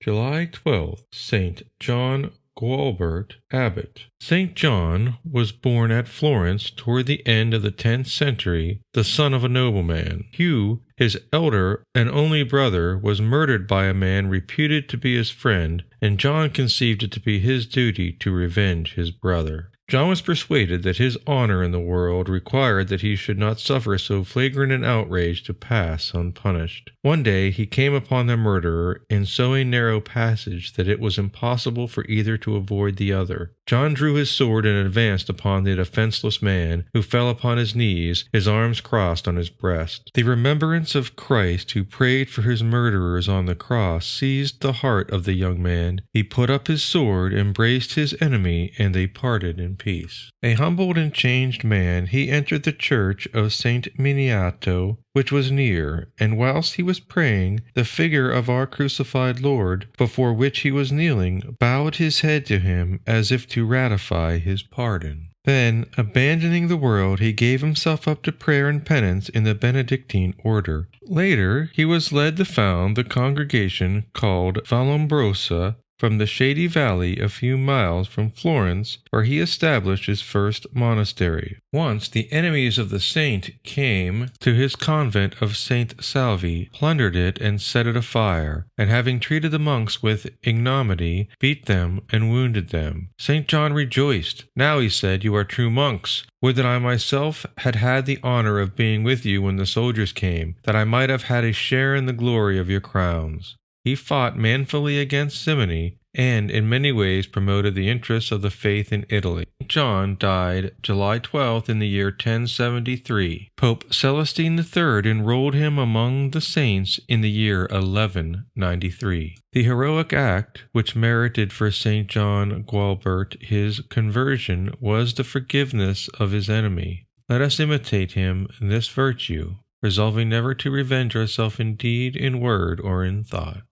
July 12th, St. John Gualbert, Abbot. St. John was born at Florence toward the end of the 10th century, the son of a nobleman. Hugh, his elder and only brother, was murdered by a man reputed to be his friend, and John conceived it to be his duty to revenge his brother. John was persuaded that his honor in the world required that he should not suffer so flagrant an outrage to pass unpunished. One day he came upon the murderer in so a narrow passage that it was impossible for either to avoid the other. John drew his sword and advanced upon the defenseless man, who fell upon his knees, his arms crossed on his breast. The remembrance of Christ, who prayed for his murderers on the cross, seized the heart of the young man. He put up his sword, embraced his enemy, and they parted in peace. A humbled and changed man, he entered the church of St. Miniato, which was near, and whilst he was praying, the figure of our crucified Lord, before which he was kneeling, bowed his head to him as if to ratify his pardon. Then, abandoning the world, he gave himself up to prayer and penance in the Benedictine order. Later, he was led to found the congregation called Vallombrosa, from the shady valley a few miles from Florence, where he established his first monastery. Once the enemies of the saint came to his convent of St. Salvi, plundered it and set it afire, and having treated the monks with ignominy, beat them and wounded them. St. John rejoiced. "Now," he said, "you are true monks. Would that I myself had had the honor of being with you when the soldiers came, that I might have had a share in the glory of your crowns." He fought manfully against simony, and in many ways promoted the interests of the faith in Italy. John died July 12th in the year 1073. Pope Celestine III enrolled him among the saints in the year 1193. The heroic act which merited for St. John Gualbert his conversion was the forgiveness of his enemy. Let us imitate him in this virtue, resolving never to revenge ourselves in deed, in word, or in thought.